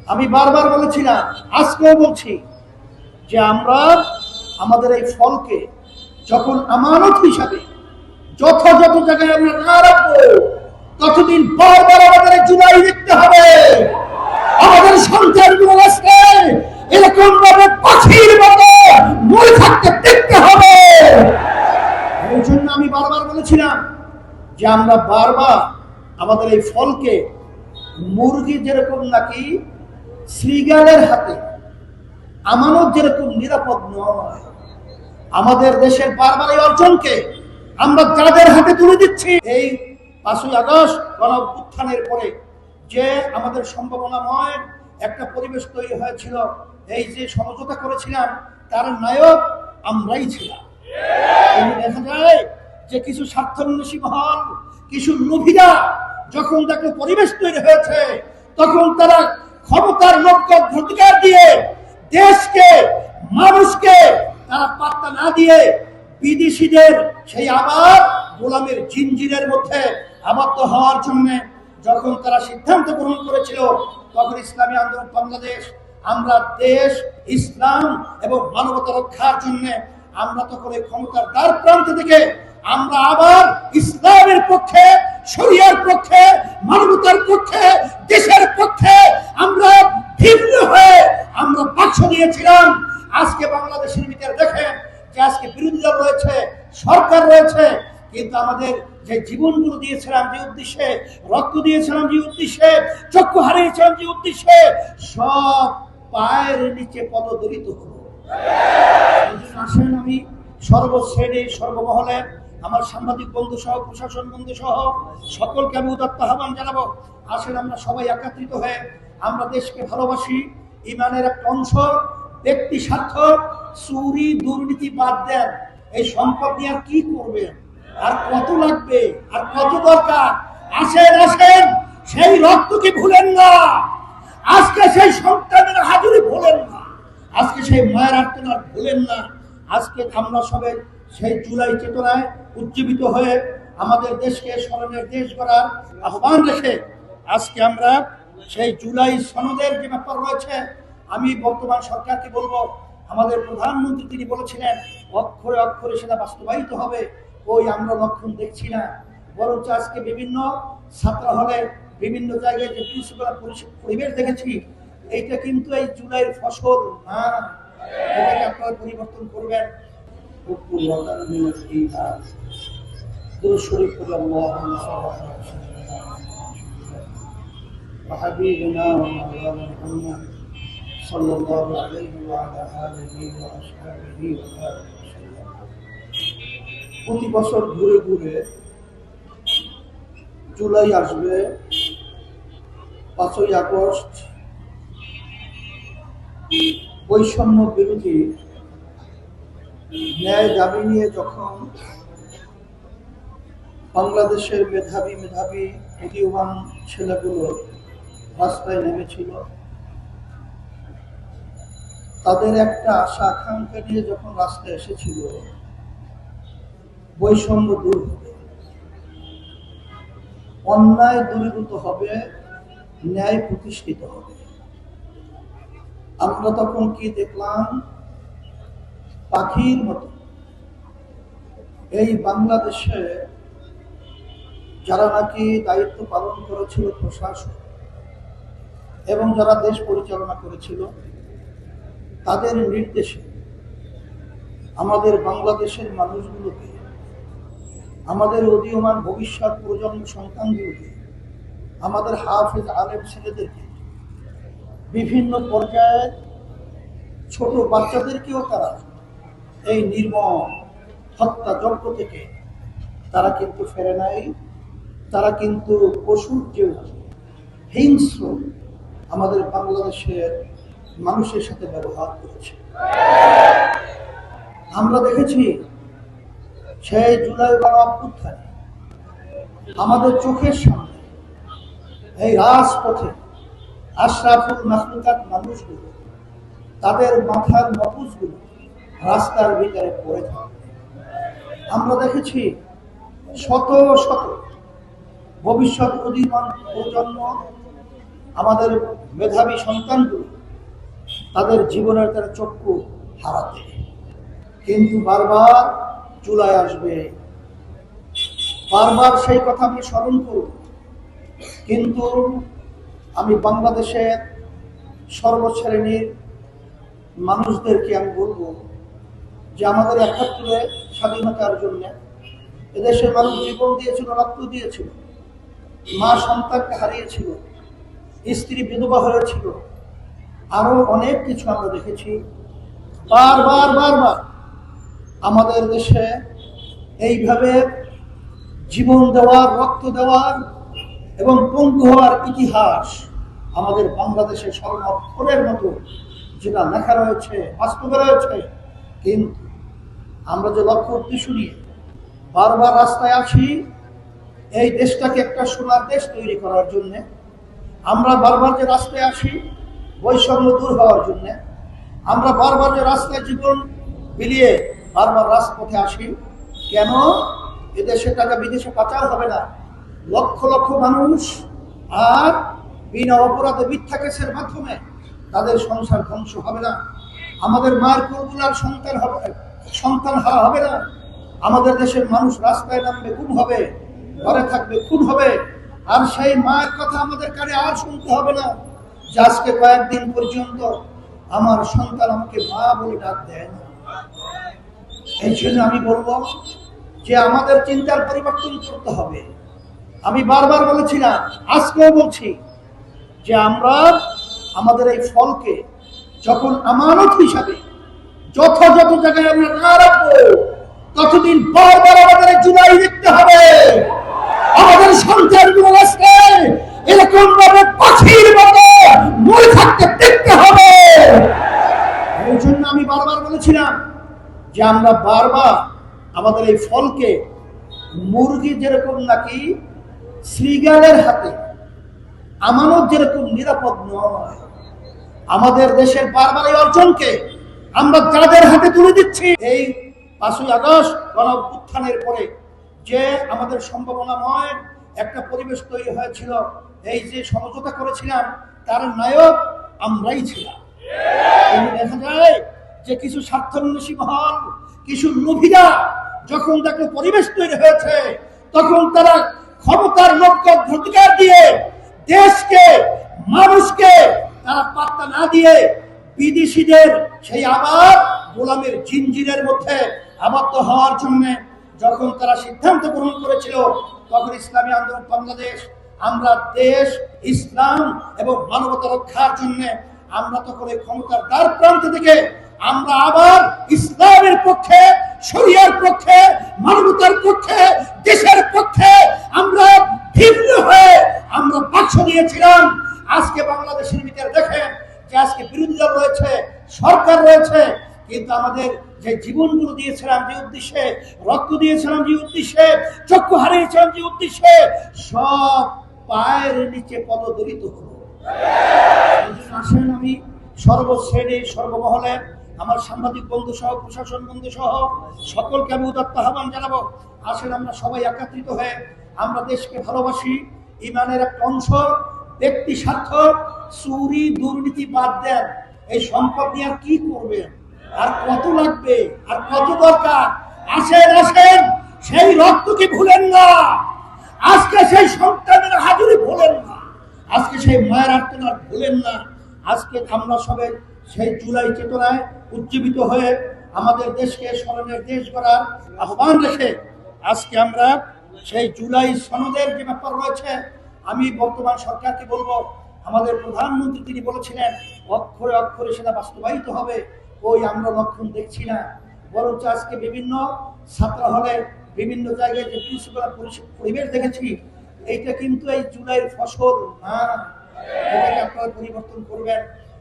আমি বারবার বলেছিলাম, আজকেও বলছি যে আমরা আমাদের এই ফলকে যখন আমানত হিসাবে যথাযথ জায়গায় আমরা না রাখবো, ততদিন বারবার আমাদের জুলাই দেখতে হবে। আমাদের সন্তানগুলো আসলে এরকম ভাবে পাখির মতো মরে থাকতে দেখতে হবে। এই জন্য আমি বারবার বলেছিলাম যে আমরা বারবার আমাদের এই ফলকে মুরগি যেরকম নাকি শ্রীগালের হাতে আমানত যেরকম নিরাপদ নয়, আমাদের দেশের বারবার এই অর্জনকে আমরা যাদের হাতে তুলে দিচ্ছি, এই 5ই আগস্ট গণ অভ্যুত্থানের পরে যে আমাদের সম্ভাবনাময় একটা পরিবেশ তৈরি হয়েছিল, এই যে সমঝোতা করেছিলাম তার নায়ক আমরাই ছিলাম। দেখা যায় যে কিছু স্বার্থান্বেষী মহল, কিছু লোভীরা যখন দেখো পরিবেশ তৈরি হয়েছে, তখন তারা ক্ষমতার লোককে অগ্রাধিকার দিয়ে দেশকে, মানুষকে তারা পাত্তা না দিয়ে বিদেশিদের সেই আবার গোলামের জিনজিরের মধ্যে আবদ্ধ হওয়ার জন্য যখন তারা সিদ্ধান্ত গ্রহণ করেছিল, তখন ইসলামী আন্দোলন বাংলাদেশ, আমরা দেশ, ইসলাম এবং মানবতা রক্ষার জন্য আমরা তখন এই ক্ষমতার দ্বার প্রান্ত থেকে আমরা আবার ইসলামের পক্ষে, শরিয়ার পক্ষে, মানবতার পক্ষে, দেশের পক্ষে আমরা ভিন্ন হয়ে আমরা বাক্স দিয়েছিলাম। আজকে বাংলাদেশের ভিতরে দেখেন যে আজকে বিরোধী দল রয়েছে, সরকার রয়েছে, কিন্তু আমাদের যে জীবনগুলো দিয়েছিলাম যে উদ্দেশ্যে, রক্ত দিয়েছিলাম যে উদ্দেশ্যে, চক্ষু হারিয়েছিলাম যে উদ্দেশ্যে, সব পায়ের নিচে পদদলিত হলো। আসেন আমি সর্বশ্রেণী সর্বমহলে আমার সাংবাদিক বন্ধু সহ, প্রশাসন বন্ধু সহ সকলকে আমি উদাত্ত আহ্বান জানাবো, আসেন আমরা সবাই একত্রিত হয়ে আমরা দেশকে ভালোবাসি। ইমানের একটা অংশ, ব্যক্তি স্বার্থ, চুরি দুর্নীতি বাদ দেন। এই সম্পদ নিয়ে আর কি করবেন, আর কত লাগবে, আর কত দরকার? আসেন আসেন, সেই রক্তকে ভুলেন না, আজকে সেই সন্তানের হাজুরি ভুলেন না, আজকে সেই মায়ের আর্তনাদ ভুলেন না। আজকে আমরা সবাই সেই জুলাই চেতনায় উজ্জীবিত হয়ে আমাদের দেশকে স্মরণের দেশ গড়ার আহ্বান রেখে আজকে আমরা সেই জুলাই সনদের যে ব্যাপার রয়েছে, আমি বর্তমান সরকারকে বলবো, আমাদের প্রধানমন্ত্রী তিনি বলেছিলেন অক্ষরে অক্ষরে সেটা বাস্তবায়িত হবে, ওই আমরা লক্ষণ দেখছি না। বরঞ্চ আজকে বিভিন্ন ছাত্র হলে, বিভিন্ন জায়গায় যে বিশৃঙ্খলা পরিবেশ দেখেছি, এইটা কিন্তু এই জুলাইয়ের ফসল না, এটাকে আপনারা পরিবর্তন করবেন। وحبيبنا ومولانا محمد صلى الله عليه وعلى آله وأصحابه وسلم। প্রতি বছর ঘুরে ঘুরে জুলাই আসবে, 5ই আগস্ট বৈষম্য বিরোধী ন্যায় দাবি নিয়ে যখন বাংলাদেশের মেধাবী উদীয়মান ছেলেগুলো রাস্তায় নেমেছিল, তাদের একটা আশা আকাঙ্ক্ষা নিয়ে যখন রাস্তায় এসেছিল, বৈষম্য দূর হবে, অন্যায় দূরীভূত হবে, ন্যায় প্রতিষ্ঠিত হবে। আমরা তখন কি দেখলাম? পাখির মতো এই বাংলাদেশে যারা নাকি দায়িত্ব পালন করেছিল, প্রশাসন এবং যারা দেশ পরিচালনা করেছিল, তাদের নির্দেশে আমাদের বাংলাদেশের মানুষগুলোকে, আমাদের উদীয়মান ভবিষ্যৎ প্রজন্ম সন্তানগুলোকে, আমাদের হাফেজ আলেম ছেলেদেরকে, বিভিন্ন পর্যায়ে ছোট বাচ্চাদেরকেও তারা এই নির্মম হত্যাযজ্ঞ থেকে তারা কিন্তু ফেরে নাই। তারা কিন্তু পশুর যে হিংস্র আমাদের বাংলাদেশের মানুষের সাথে ব্যবহার করেছে। আমরা দেখেছি সেই জুলাই গণ অভ্যুত্থানে আমাদের চোখের সামনে এই রাজপথে আশরাফুল মাখলুকাত মানুষগুলো, তাদের মাথার মগজগুলো রাস্তার ভিতরে পড়ে থাকে। আমরা দেখেছি শত শত ভবিষ্যৎ উদীয়মান প্রজন্ম, আমাদের মেধাবী সন্তানগুলো তাদের জীবনের তারা চক্ষু হারাতে, কিন্তু বারবার চুলায় আসবে, বারবার সেই কথা আমি স্মরণ করব। কিন্তু আমি বাংলাদেশের সর্বশ্রেণীর মানুষদেরকে আমি বলবো যে আমাদের ৭১ স্বাধীনতার জন্য এদেশের মানুষ জীবন দিয়েছিল, রক্ত দিয়েছিল, মা সন্তানকে হারিয়েছিল, স্ত্রী বিধবা হয়েছিল, আরো অনেক কিছু আমরা দেখেছি। বারবার বারবার আমাদের দেশে এইভাবে জীবন দেওয়ার, রক্ত দেওয়ার এবং পঙ্গু হওয়ার ইতিহাস আমাদের বাংলাদেশে স্বর্ণাক্ষরের মতো যেটা লেখা রয়েছে, বাস্তবে রয়েছে। কিন্তু আমরা যে লক্ষ্য উদ্দেশ্য নিয়ে বারবার রাস্তায় আছি, এই দেশটাকে একটা সোনার দেশ তৈরি করার জন্য, আমরা বারবার যে রাস্তায় আসি বৈষম্য দূর হওয়ার জন্য, আমরা বারবার যে রাস্তায় জীবন বিলিয়ে বারবার রাজপথে আসি, কেন? এদেশে টাকা বিদেশে পাচার হবে না, লক্ষ লক্ষ মানুষ আর বিনা অপরাধে মিথ্যা কেসের মাধ্যমে তাদের সংসার ধ্বংস হবে না, আমাদের মায়ের কোলগুলার সন্তান হারা হবে না, আমাদের দেশের মানুষ রাস্তায় নামবে গুম হবে, ঘরে থাকবে খুন হবে, আর সেই মায়ের কথা আমাদের কানে আর শুনতে হবে না যে আজকে কয়েকদিন পর্যন্ত আমার সন্তান আমাকে মা বলে ডাক দেয় না। এই জন্য আমি বলবো যে আমাদের চিন্তার পরিবর্তন করতে হবে। আমি বারবার বলেছিলাম, আজকেও বলছি যে আমরা আমাদের এই ফলকে যখন আমানত হিসাবে যথাযথ জায়গায় আমরা না রাখবো, ততদিন বারবার আমাদের জুলাই দেখতে হবে, আমাদের সন্তানগুলো আজকে এরকম ভাবে পাখির মতো মরে থাকতে দেখতে হবে। এই জন্য আমি বারবার বলেছিলাম যে আমরা বারবার আমাদের এই ফলকে মুরগি যেরকম নাকি শ্রীগালের হাতে আমানত যেরকম নিরাপদ নয়, আমাদের দেশের বারবার এই অর্জনকে আমরা যাদের হাতে তুলে দিচ্ছি, এই ৫ই আগস্ট গণ অভ্যুত্থানের পরে যে আমাদের সম্ভাবনাময় একটা পরিবেশ তৈরি হয়েছিল, এই যে সমঝোতা করেছিলাম তার নায়ক আমরাই ছিলাম। দেখা যায় যে কিছু স্বার্থান্বেষী মহল, কিছু লোভীরা যখন দেখলো পরিবেশ তৈরি হয়েছে, তখন তারা ক্ষমতার লোককে অগ্রাধিকার দিয়ে দেশকে, মানুষকে তারা পাত্তা না দিয়ে বিদেশিদের সেই আবার গোলামের জিনজিরের মধ্যে আবদ্ধ হওয়ার জন্য যখন তারা সিদ্ধান্ত গ্রহণ করেছিল, তখন ইসলামী আন্দোলন বাংলাদেশ, আমরা দেশ, ইসলাম এবং মানবতা রক্ষার জন্য আমরা তখন এই ক্ষমতার দ্বার প্রান্ত থেকে আমরা আবার ইসলামের পক্ষে, শরিয়ার পক্ষে, মানবতার পক্ষে, দেশের পক্ষে আমরা ভিন্ন হয়ে আমরা বাক্স দিয়েছিলাম। আজকে বাংলাদেশের ভিতরে দেখেন যে আজকে বিরোধী দল রয়েছে, সরকার রয়েছে, কিন্তু আমাদের যে জীবনগুলো দিয়েছিলাম যে উদ্দেশ্যে, রক্ত দিয়েছিলাম যে উদ্দেশ্যে, চক্ষু হারিয়েছিলাম যে উদ্দেশ্যে, সব পায়ের নিচে পদদলিত হলো। আসেন আমি সর্বশ্রেণীর সর্বমহলে আমার সাংবাদিক বন্ধু সহ, প্রশাসন বন্ধু সহ সকলকে আমি উদাত্ত আহ্বান জানাবো, আসেন আমরা সবাই একত্রিত হয়ে আমরা দেশকে ভালোবাসি, ইমানের একটা অংশ, ব্যক্তি স্বার্থ, চুরি দুর্নীতি বাদ দেন, এই সম্পদ নিয়ে আর কি করবেন, আর কত লাগবে, আর কত দরকার? আসেন আসেন, সেই রক্তকে ভুলেন না, আজকে সেই সন্তানের হাজুরি ভুলেন না, আজকে সেই মায়ের আর্তনাদ ভুলেন না। আজকে আমরা সবাই সেই জুলাই চেতনায় উজ্জীবিত হয়ে আমাদের দেশকে স্মরণের দেশ করার আহ্বান রেখে আজকে আমরা সেই জুলাই সনদের যে ব্যাপার রয়েছে, আমি বর্তমান সরকারকে বলবো, আমাদের প্রধানমন্ত্রী তিনি বলেছিলেন অক্ষরে অক্ষরে সেটা বাস্তবায়িত হবে, ওই আমরা লক্ষণ দেখছি না, বরঞ্চ আজকে বিভিন্ন ছাত্র হলে বিভিন্ন জায়গায় যে বিশৃঙ্খলা পরিবেশ দেখেছি, এইটা কিন্তু এই জুলাইয়ের ফসল না, এটাকে আপনারা পরিবর্তন করবেন।